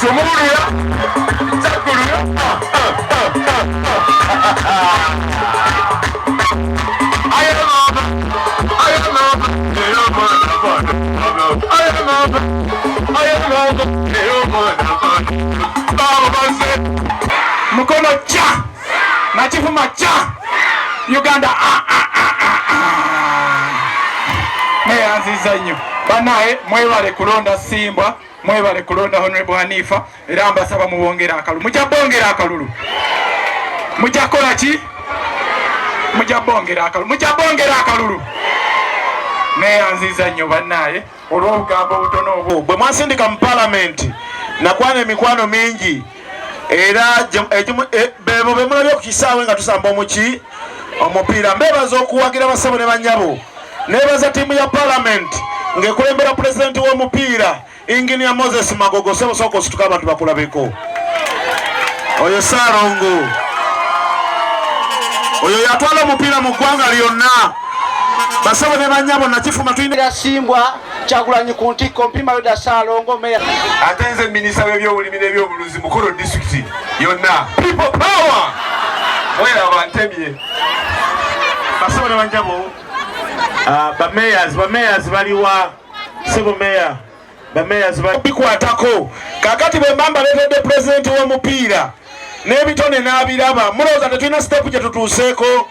Sumurira. Zakurira. Mukono cha na Chifuma cha Uganda meyanziza nnyo banaye mwebale kulonda Simba mwebale kulonda Honorable Hanifa era mbasaba mubongera akalulu mujja bongera akalulu mujja kola ki mujja bongera akalulu meyanziza nnyo banaye olw'obugambo obutono obwo bwe mwasindika mu Parliament nakwana emikwano mingi era bebo bemulabye ku kisaawe nga tusamba omupiira mbebaza okuwagira basabo ne banyabo nebaza tiimu ya Parliament ng'ekulembera pulezidenti w'omupiira Engineer Moses Magogo sebo soko situka abantu bakulabeko oyo Sarongo oyo yatwala omupiira mu ggwanga lyonna basabo ne banyabo na Chifuma tuyinira Simbwa Kyagulanyi ku ntikko mpima Yuda Sarongo meya atenze minisita w'ebyobulimi n'ebyobuluzi Mukolo district yonna people power wera bantemye basabo ne banyabo ba mayors baliwa sebo meya ba mayors bikwatako kakati bwe mbamba letedde president w'omupiira n'ebitone n'abiraba mulowooza tetulina step gye tutuuseeko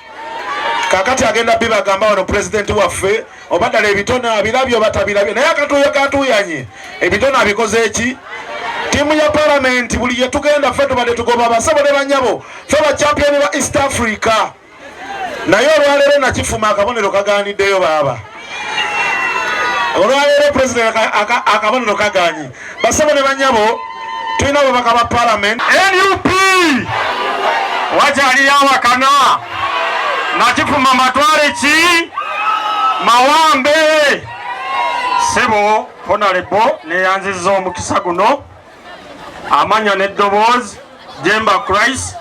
kakati agenda bibagamba wano president waffe obaddala ebitone abirabye oba tabirabye naye akatuuyo katuyanye ebitone abikoze eki tiimu ya Parliament buli gye tugenda ffe tubadde tugoba basabo ne banyabo ffe bachampioni ba East Africa naye olwaleero na Chifuma akabonero kagaaniddeyo baaba olwaleero president akabonero kaganye basabo ne banyabo tulina ababaka ba Parliament NUP wajali awakana na Chifuma matwale ki mawambe sebo Honorable neyanziza omukisa guno amanya n'eddoboozi Jemba Christ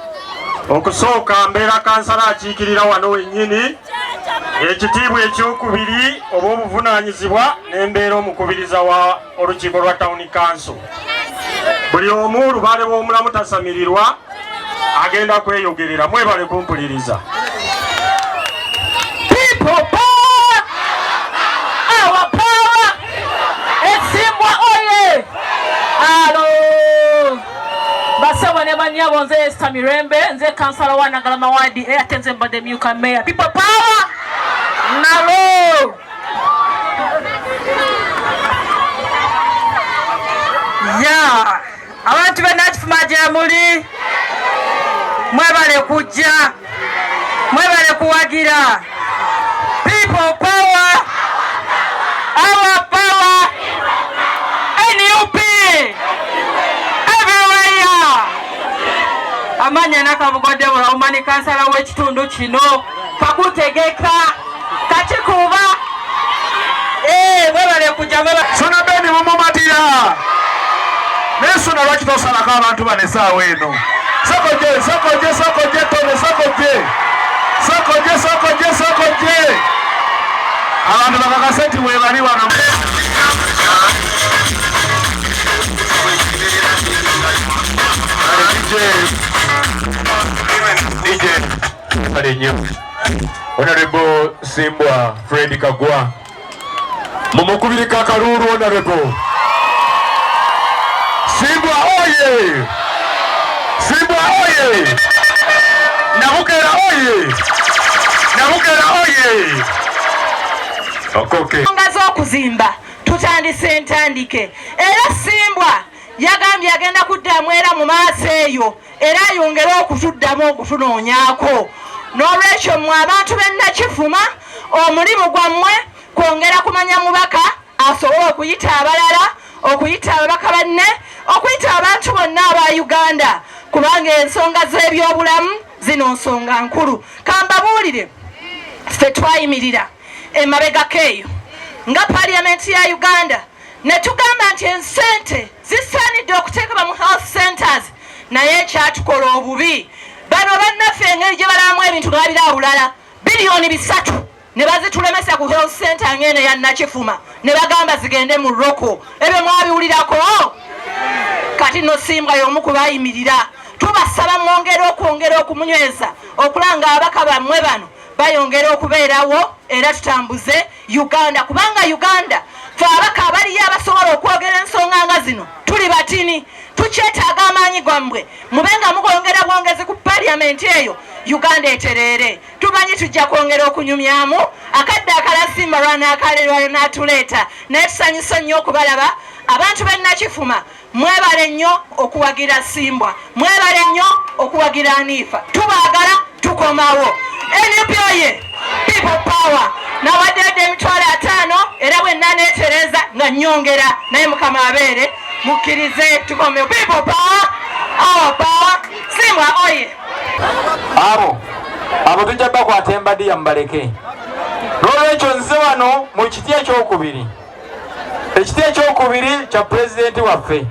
okusooka mbeera kansala akiikirira wano wennyini ekitiibwa ekyokubiri obw'obuvunaanyizibwa n'embeera omukubiriza wa olukiiko lwa Town Council buli omu lubaale bw'omulamu tasamirirwa agenda kweyogerera mwebale kumpuliriza People power! Our power! Esimbwa oye! Alo! Basawa ne banyabo nze Esther Mirembe nze kansala wa Nagalama wadi ate nze mbadde myuka mayor. People power! Nalo! Ya! Abantu bena Chifuma gyemuli mwebale kujja mwebale kuwagira people power our power NUP everywhere amanya nakabugodde omani kansala w'ekitundu kino kakutegeka kakikuba mwebale kujja sona beni mumumatira nesona lwaki tosalako abantu bano essaawa eno sokoje tone sokoje abantu bakakase nti webali wano Honorable Simbwa Fred Kagwa mumukubirika akalulu Honorable Simbwa oye! Simbwa oye! Nabukera oye! Okoke. Ngazo okuzimba tutandise entandike era Simbwa yagambye agenda kuddamu era mu maaso eyo era ayongera okutuddamu okutunoonyaako n'olwekyo mmwe abantu b'e Chifuma omulimu gwammwe kwongera kumanya mubaka asobola okuyita abalala okuyita ababaka banne okuyita abantu bonna aba Uganda kubanga ensonga z'ebyobulamu zino nsonga nkulu kambabuulire ffe twayimirira emabegako eyo nga Parliament ya Uganda ne tugamba nti ensente zisaanidde okuteekebwa mu health centers naye ekyatukola obubi bano bannaffe engeri gye balamu ebintu nga birabulala biliyoni 3 ne bazitulemesa ku health center ng'eno ya Chifuma ne bagamba zigende mu Roko ebyo mwabiwulirako kati no Simbwa y'omu ku bayimirira. Tubasaba mwongera okumunyweza okulanga abaka bammwe bano bayongera okubeerawo era tutambuze Uganda kubanga Uganda fe abaka abaliyo abasobola okwogera ensonga nga zino tuli batini tukyetaaga amaanyi gammwe mubenga mugongera bwongezi ku parliament eyo Uganda etereere tumanyi tujja kwongera okunyumyamu akadde akalasimba lwana akalelwayo n'atuleeta naye tusanyusa nnyo okubalaba abantu b'Nakifuma mwebale nnyo okuwagira Simbwa mwebale nnyo okuwagira Anifa tubaagala tukomawo NPOye people power nawadde emitwalo 5 era bwe naneetereza nga nnyongera naye Mukama abeere mukkirize tukomewo people power our power Simbwa oye abo tujja bakwata embadiya mubaleke n'olwekyo nze wano mu kiti ekyokubiri kya pulezidenti waffe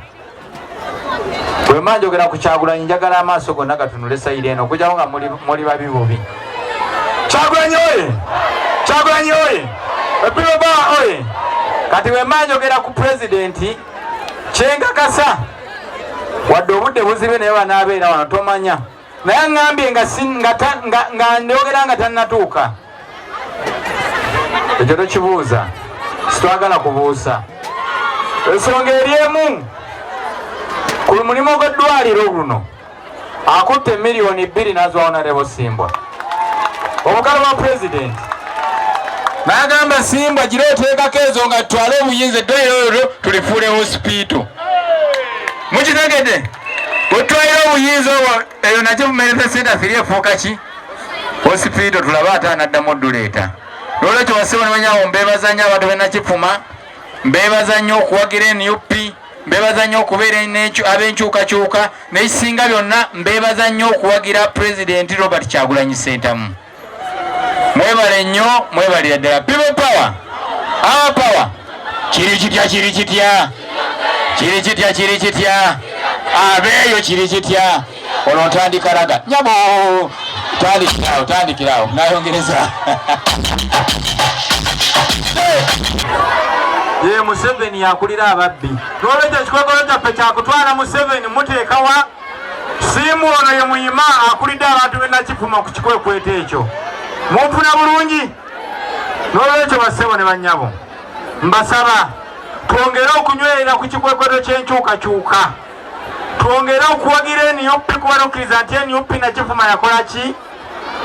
bwe manjogera ku Kyagulanyi njagala amaaso gonna gatunule sayiri eno okugyawo nga muli babi bubi. Kyagulanyi oye epiroba oye kati bwe manjogera ku pulezidenti kyengakasa wadde obudde buzibe naye wanaabeera wano tomanya naye aŋŋambye nga njogera nga tannatuuka ekyo tokibuuza sitwagala kubuusa ensonga eri emu ku mulimu gw'eddwaliro luno akutte miliyoni 2 n'azwa Honorable Simbwa obugalo bwa pulezidenti n'agamba Simbwa gira oteekako ezo nga tutwale obuyinza eddwaliro olwo tulifuule hospital mukitegedde bwetutwalira obuyinza eyo Nakifuma Center firi efuuka ki hospital tulabe ate anaddamu odduleeta n'olwekyo basibo ne banyawo mbeebaza nnyo abantu b'e Nakifuma mbeebaza nnyo okuwagira NUP mbeebaza nnyo okubeera ab'enkyukakyuka n'ekisinga byonna mbeebaza nnyo okuwagira pulezidenti Robert Kyagulanyi Ssentamu mwebale nnyo mwebalira ddala people power our power kiri kitya abeeyo kiri kitya olwo ntandika laga nyabo tandikirawo nayongereza ye Museveni yakulira ababbi n'olwekyo ekikwekolo kyaffe kyakutwala Museveni muteekawa Simbwa ono ye muyima akulidde abantu b'e Nakifuma ku kikwekweto ekyo munfuna bulungi n'olwekyo bassebo ne bannyabo mbasaba twongere okunywerera ku kikwekweto ky'enkyukakyuka twongere okuwagira NUP kubanukkiriza nti NUP Nakifuma yakola ki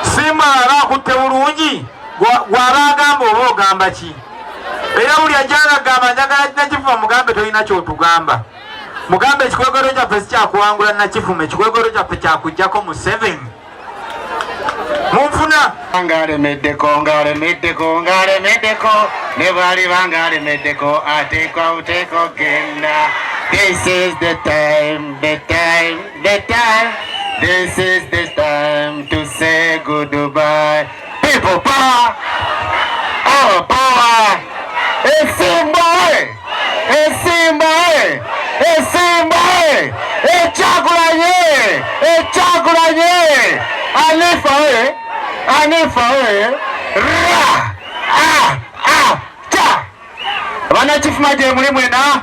Simbwa aba akutte bulungi gw'aba agamba oba ogamba ki era buli ajjanga agamba njagala Nakifuma mugambe tolina kyotugamba mugambe ekikwekweto kyaffe sikyakuwangula Nakifuma ekikwekweto kyaffe kyakuggyako Museveni munfuna ngalemeddeko ne bali bangalemeddeko ateeko genda. This is the time this is the time to say goodbye. People power, our power. Kyagulanyi Anifa cha Banakifuma gye muli mwena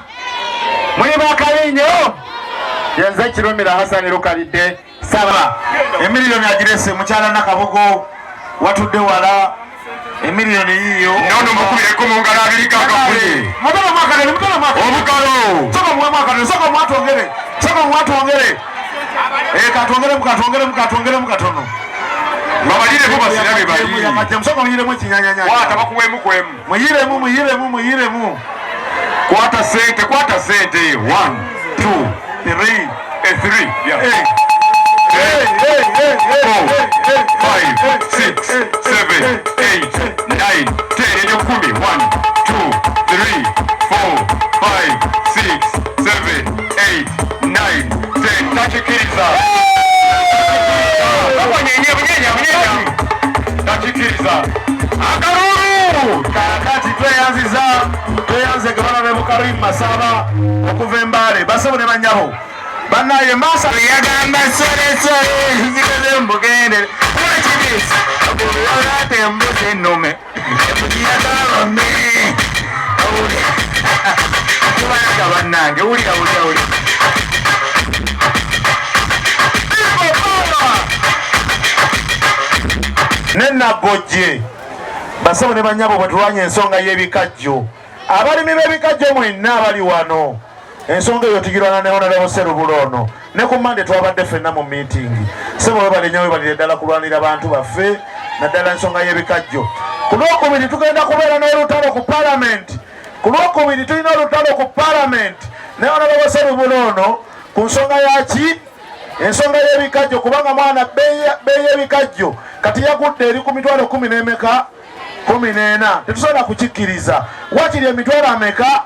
muli bakalinyo yenze Kirumira Hassan Lukalidde saba emiliyoni agirese mukyala Nakabogo watudde wala emiliyoni yiyo nono mukubireko mu ngalo abiri kakafuye mutala mwakale obukalo soko mwatongere katongere mukatono babalire bo basirabe bali soko muyiremu ekinyanyanya wata bakuwemu muyiremu kwata sente 1 2 3 yeah 8 5 6 7 8 9 10 enyo 10 1 2 3 4 5 6 7 8 9 10 takikiriza takikiriza akalulu kakati tweyanze gabana bebukarim masaba okuva embale basabo ne banyaho banaye masa yagamba sore zigeze mbugende kuna kibisi abulate mbuze nome yagamba uli kubana gabanange uli Nagojje basabo ne banyabo bwe tulwanya ensonga y'ebikajjo. Abalimi b'ebikajjo mwenna abali wano ensonga eyo tugirwana ne Honorable Serubulono ne ku Monday twabadde ffenna mu meeting. Sebo webalenye webalire ddala kulwanira bantu baffe naddala ensonga y'ebikajjo. Ku Lwokubiri tugenda kubeera n'olutalo ku Parliament. Ku Lwokubiri tulina olutalo ku Parliament ne Honorable Serubulono ku nsonga yaki ensonga y'ebikajjo kubanga mwana bbeeyi y'ebikajjo kati yagudde eri ku mitwalo 10 n'emeka 14. Tetusobola kukikkiriza. Wakiri emitwalo ameka?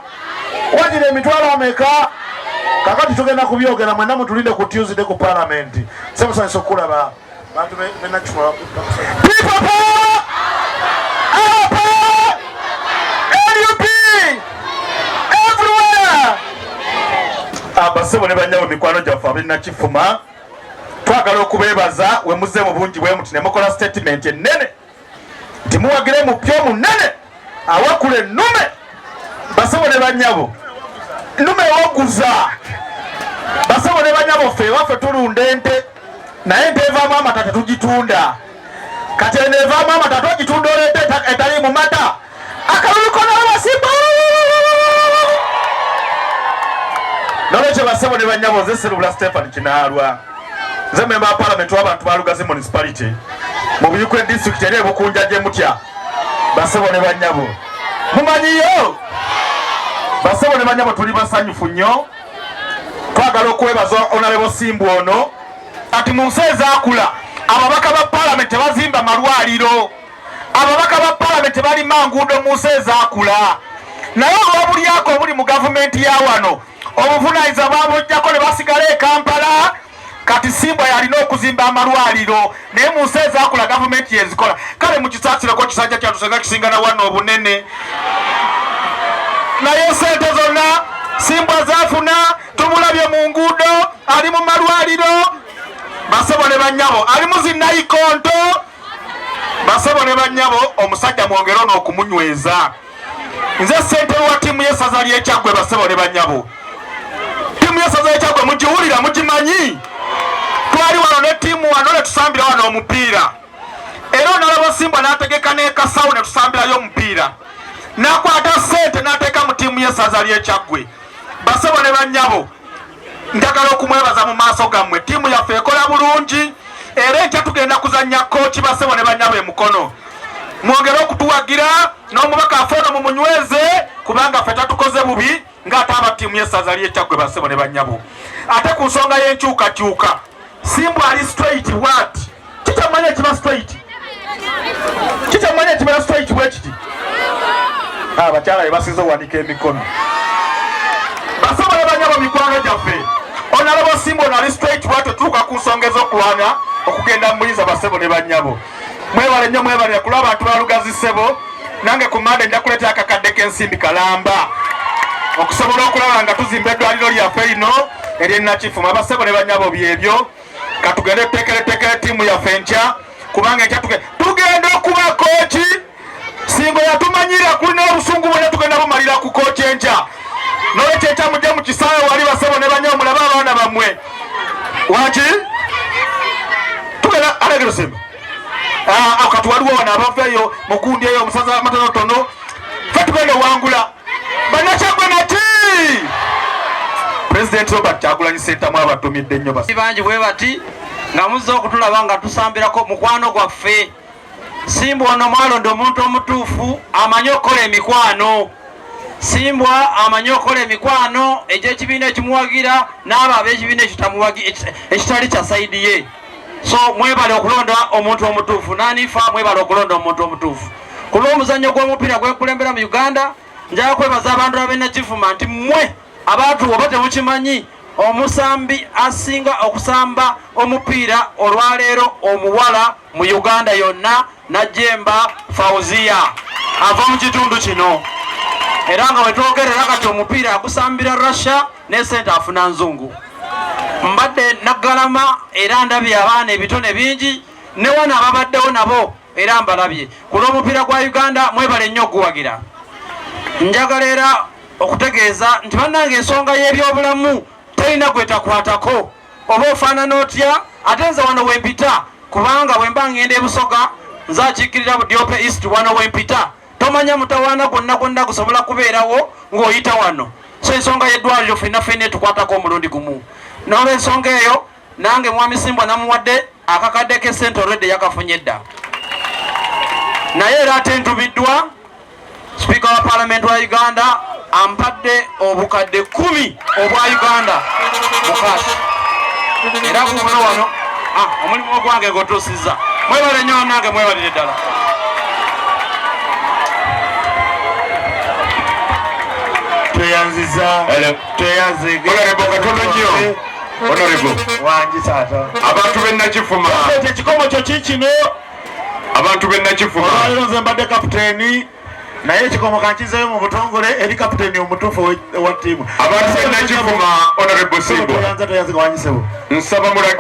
Wakiri emitwalo ameka? Kakati tugenda kubyogera mwenna mutulinde ku Tuesday ku Parliament. Semusanyusa okulaba bantu benakifula people power LUP everywhere. Abasebo ne banyabo mikwano gyaffe abenakifuma twagala okubeebaza we muzze mu bungi bwe muti ne mukola statement ennene nti muwagire mu pyo munene awakula ennume. Basebo ne banyabo nnume ewaguza. Basebo ne banyabo ffe ewaffe tulunda ente naye ente evaamu amata tetugitunda. Kati eno evaamu amata twagitunda olente etali mu mata. Akalulu kona abasimba nolwekyo basebo ne banyabo nze Serubula Stephen Kinaalwa nze memba wa Parliament w'abantu ba Lugazi Municipality mu Buyikwe District eri ebukunja gye mutya. Basebo ne banyabo mumanyiyo. Basebo ne banyabo tuli basanyufu nnyo. Twagala okwebaza Honorable Simbu ono ati mu nsi ezaakula ababaka ba Parliament bazimba malwaliro. Ababaka ba Parliament balima nguudo mu nsi ezaakula. Naye olw'obulyako obuli mu gavumenti ya wano obuvunaanyizibwa babujjako ne basigala e Kampala. Kati Simbu yalina okuzimba amalwaliro naye mu nsi ezaakula gavumenti yezikola. Kale mukisaasireko kisajja kyatusenga kisingana wano obunene. Naye sente zonna Simbu azaafuna tumulabye mu nguudo ali mu malwaliro. Basebo ne banyabo ali mu zinnayikonto. Basebo ne banyabo omusajja mwongere ono okumunyweza. Nze ssentebe wa ttiimu y'essaza ly'Ekyaggwe. Basebo ne banyabo ttiimu y'essaza ly'Ekyaggwe mugiwulira mugimanyi. Twali wano ne ttiimu wano ne tusambira wano omupiira era Honorable Simbu n'ategeka n'ekasawo ne tusambirayo omupiira n'akwata ssente n'ateeka mu ttiimu y'essaza ly'Ekyaggwe. Basebo ne banyabo njagala okumwebaza mu maaso gammwe. Ttiimu yaffe ekola bulungi era enkya tugenda kuzannya kooki. Basebo ne banyabo emukono mwongere okutuwagira n'omubaka affe ono mumunyweze kubanga ffe tatukoze bubi ng'ate aba ttiimu y'essaza ly'Ekyaggwe. Basebo ne banyabo ate ku nsonga y'enkyukakyuka Simbu ali straight what? Kitamanya kiba straight. Kitamanya kiba straight bwe kiti. Abakyala bebasinza owanika emikono. Basebo ne banyabo mikwano gyaffe. Honorable Simbu ali straight what tuuka ku nsonga ez'okulwana okugenda mbuliza. Basebo ne banyabo mwebale nnyo mwebale kulaba abantu ba Lugazi Sebo. Nange ku Monday nja kuleeta akakadde k'ensimbi kalamba okusobola okulaba nga tuzimba eddwaliro lyaffe lino ery'Ennakifuma. Basebo ne banyabo byebyo katugende tekere ttiimu yaffe enkya kubanga enkya tugenda okuba kooki. Singo yatumanyira kulina obusungu bwonna tugenda bumalira ku kooki enkya. Nolwekyo enkya mujje mu kisaawe wali. Basebo ne banyabo mulabe abaana bammwe waki tugenda alegero Simba akati waliwo wano abaveeyo mukundi eyo omusaza w'amatonotono ffe tugenda owangula Bannakyaggwe nati President Robert Kyagulanyi Ssentamu abatumidde nnyo bangi bwe bati nga muzze okutulaba nga tusambirako mukwano gwaffe. Simbu ono mwalonda omuntu omutuufu amanyi okukola emikwano. Simbu amanyi okukola emikwano egy'ekibiina ekimuwagira n'abo ab'ekibiina ekitali kya sayidi ye. So mwebale okulonda omuntu omutuufu. Nanifa mwebale okulonda omuntu omutuufu. Ku lw'omuzannyo gw'omupiira gwekulembera mu Uganda njagala kwebaza abantu ab'Ennakifuma nti mmwe abantu oba temukimanyi omusambi asinga okusamba omupiira olwaleero omuwala mu Uganda yonna Najjemba Fauzia ava mu kitundu kino era nga wetwogerera kati omupiira agusambira Russia ne sente afuna nzungu. Mbadde naggalama era ndabye abaana ebitone bingi ne wana ababaddewo nabo era mbalabye. Ku lw'omupiira gwa Uganda mwebale nnyo okuwagira. Njagala era okutegeeza nti bannange ensonga y'ebyobulamu terina gwetakwatako oba ofaanana otya ate nze wano wempita kubanga bwe mba ngenda e Busoga nze akiikirira Budyope East wano wempita tomanya mutawaana gwonna gusobola kubeerawo ng'oyita wano. So ensonga y'eddwaliro ffenna tukwatako omulundi gumu. N'olw'ensonga eyo nange mwami Simbwa namuwadde akakadde ke ssente olwedde yakafunye edda. Naye era ate ntubiddwa Sipiika wa Paalamenti wa Uganda ampadde obukadde 10 obwa Uganda mukaasi. Era bubuno wano omulimu ogwange ng'otuusizza. Mwebale nnyo nange mwebalire ddala. Tweyanziza katono nnyo Honorable wangi taata abantu b'Ennakifuma ekikomo kyo kikino abantu b'Ennakifuma olwaliro nze mbadde kapiteeni naye ekikomo kankizeeyo mu butongole eri kapiteeni omutuufu wa ttiimu abantu b'Ennakifuma Honorable Simbwa toyanza wanyisebo nsaba mulage